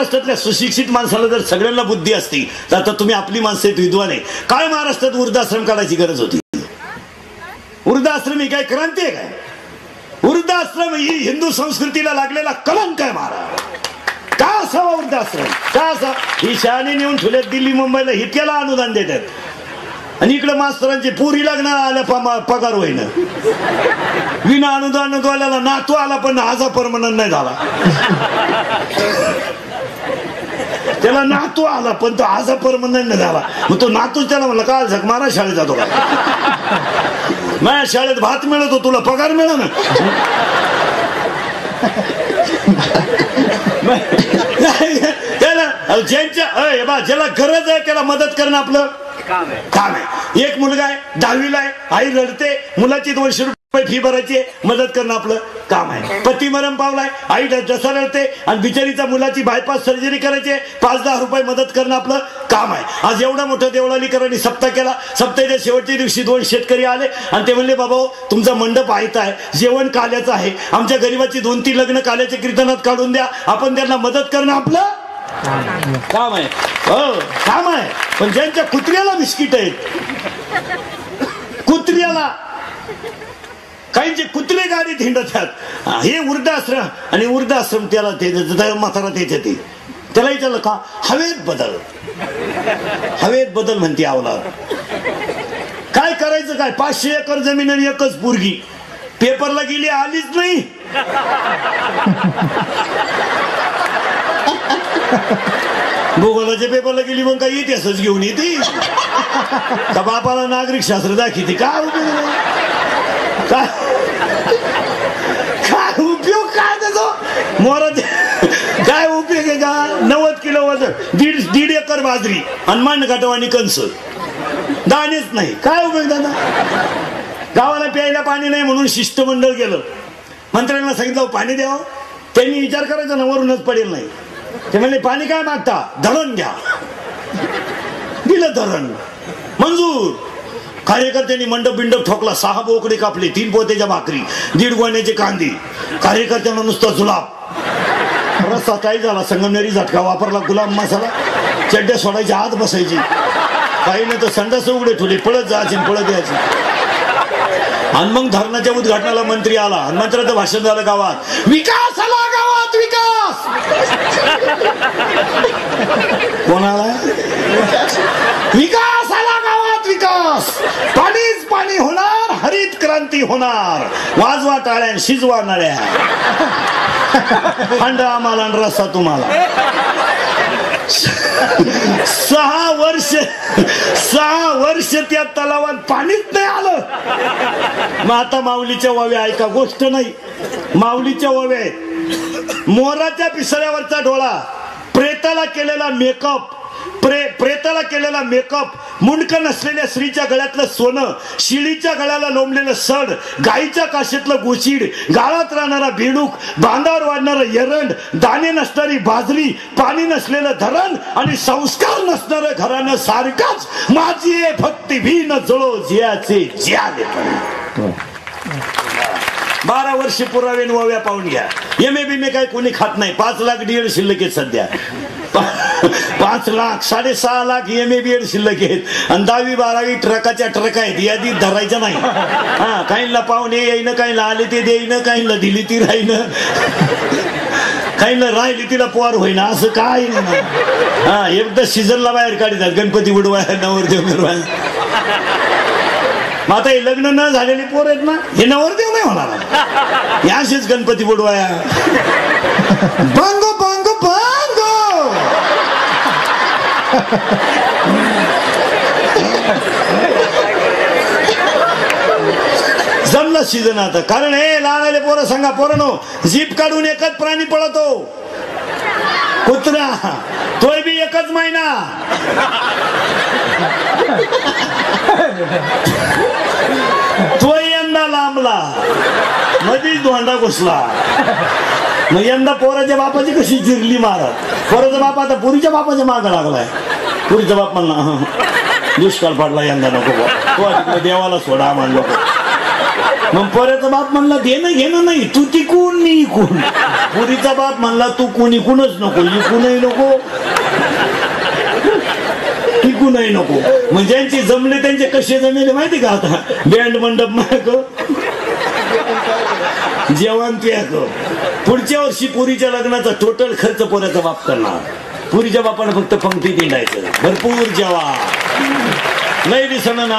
महाराष्ट्रातल्या सुशिक्षित माणसाला जर सगळ्यांना बुद्धी असती तर आता तुम्ही आपली माणसं आहेत, विद्वान आहे, काय महाराष्ट्रात वृद्धाश्रम काढायची गरज होती? वृद्धाश्रम ही काय क्रांती आहे काय? वृद्धाश्रम ही हिंदू संस्कृतीला लागलेला कलंक आहे महाराज. का असावा वृद्धाश्रम? का असा? ही शाळेने नेऊन ठेवल्यात दिल्ली मुंबईला, ही त्याला अनुदान देतात आणि इकडे मास्तरांची पुरी लग्न आल्या पगार होईना. विना अनुदान वाल्याला नातू आला पण आजा परमनंट नाही झाला. त्याला नातू आला पण तो आजा परमनंट नाही झाला. मग तो नातू त्याला म्हणला का झक मारा शाळेत जातो का? माझ्या शाळेत भात मिळतो, तुला पगार मिळा ना. त्याला ज्याला गरज आहे त्याला मदत करणं आपलं काम आहे. एक मुलगा आहे 10वीला आहे, आई रडते, मुलाची 200 रुपये फी भरायची, मदत करणं आपलं काम आहे. पती मरण पावलाय, आई जसा रडते आणि बिचारीचा मुलाची बायपास सर्जरी करायची, 5-10 रुपये मदत करणं आपलं काम आहे. आज एवढा मोठा देवळालीकरांनी सप्ताह केला. सप्ताहाच्या शेवटच्या दिवशी 2 शेतकरी आले आणि ते म्हणले, बाबा तुमचा मंडप आयता आहे, जेवण काल्याचं आहे, आमच्या गरीबाची 2-3 लग्न काल्याच्या कीर्तनात काढून द्या, आपण त्यांना मदत करणं आपलं काम आहे. हो काम आहे. पण ज्यांच्या कुत्र्याला बिस्किट आहेत, कुत्र्याला काहींचे कुत्रे गाडीत हिंडतात, हे वृद्धाश्रम आणि वृद्धाश्रम त्याला ते म्हातारा ते त्याला विचारलं का? हवेत बदल म्हणते अवलाद. काय करायचं काय? 500 एकर जमीन आणि एकच पोरगी, पेपरला गेली आलीच नाही. भूगोलाच्या पेपरला गेली मग काय इतिहासच घेऊन येते का? बापाला नागरिक शास्त्र दाखवते का? काय उपयोग काय त्याचा? मोराचे काय उपयोग आहे का? 90 किलो वजन, 1.5 एकर बाजरी आणि मांडकाटवानी कंस, दाणेच नाही, काय उपयोग दादा? गावाला प्यायला पाणी नाही म्हणून शिष्टमंडळ गेलं, मंत्र्यांना सांगितलं पाणी द्यावं. त्यांनी विचार करायचा ना, वरूनच पडेल नाही. ते म्हणले पाणी काय मागता? धरण घ्या. दिलं धरण मंजूर. कार्यकर्त्यांनी मंडप बिंडप ठोकला, 6 बोकडे कापले, 3 पोत्याच्या भाकरी, 1.5 गोण्याचे कांदे. कार्यकर्त्यांना नुसता जुलाब. रस्ता काय झाला? संगमनेरी झटका वापरला, गुलाब मसाला, चड्ड्या सोडायच्या आत बसायची, काही नाही तर संडास उघडे ठेवले, पळत जायचे पळत यायचे. आणि मग धरणाच्या उद्घाटनाला मंत्री आला आणि मंत्र्याचं भाषण झालं, गावात विकास आला, गावात विकास. कोणाला विकास आला? गावात विकास. पाणीच पाणी होणार, हरित क्रांती होणार. वाजवा टाळ्या, शिजवा नळ्या, अंड आम्हाला रस्सा तुम्हाला. 6 वर्ष त्या तलावात पाणीच नाही आलं. मग आता माऊलीच्या वाव्या ऐका, गोष्ट नाही, माऊलीच्या वाव्या आहेत. मोराच्या पिसळ्यावरचा डोळा, प्रेताला केलेला मेकअप, प्रेताला केलेला मेकअप, मुंडकं नसलेल्या स्त्रीच्या गळ्यातलं सोनं, शिळीच्या गळ्याला लोंबलेलं सड, गाईच्या काशीतलं गोचिड, गाळात राहणारा बेडूक, बांधावर वाढणारं एरंड, दाणे नसणारी बाजरी, पाणी नसलेलं धरण आणि संस्कार नसणारं घरानं सारखाच माझी भक्ती भीन जळो जियाचे जियाले. 12 वर्ष पुरावे वव्या पाहून घ्या. MA काय कोणी खात नाही. 5 लाख DED शिल्लक आहेत सध्या. 5 लाख 6.5 लाख MA शिल्लक आहेत आणि 10वी 12वी ट्रकाच्या ट्रक आहेत. यादीत धरायच्या नाही. हा, काहींना पाहुणे येईन, काहींना आले ते देईन, काहींना दिली ती राहीन, काहींना राहिली तिला पोर होईना, असं काय नाही. हा, एकदा सीझनला बाहेर काढतात, गणपती उडवाय, नवरदेव मिरवाय. मग आता हे लग्न न झालेली पोर आहेत ना, हे नवरदेव नाही होणार. याशीच गणपती बुडवाया. बांगो बांगो बांगो. जमलं सीझन आता. कारण हे लहान पोरं सांगा, पोरांनो, जीप काढून एकच प्राणी पळतो, कुत्रा. तोय बी एकच महिना. तो यंदा लांबला, मधीच धोंडा घुसला. मग यंदा पोराच्या बापाची कशी जिरली मारत. पोराचा बाप आता पुरीच्या बापाच्या मागं लागलाय. पुरीचा बाप म्हणला दुष्काळ पडला यंदा, नको तो देवाला सोडा म्हणलो. मग पोऱ्याचा बाप म्हणला देणं घेणं नाही, तू तिकून मी इकून. पुरीचा बाप म्हणला तू कोण इकूनच नको, इकूनही नको इकूनही नको. मग ज्यांची जमले त्यांचे कसे जमले माहिती का? आता बँड मंडप माग, जेवण प्याक. पुढच्या वर्षी पुरीच्या लग्नाचा टोटल खर्च पोऱ्याचा बाप करणार. पुरीच्या बापाने फक्त पंक्ती दिंडायचं, भरपूर जेवा, लय दिसणं ना.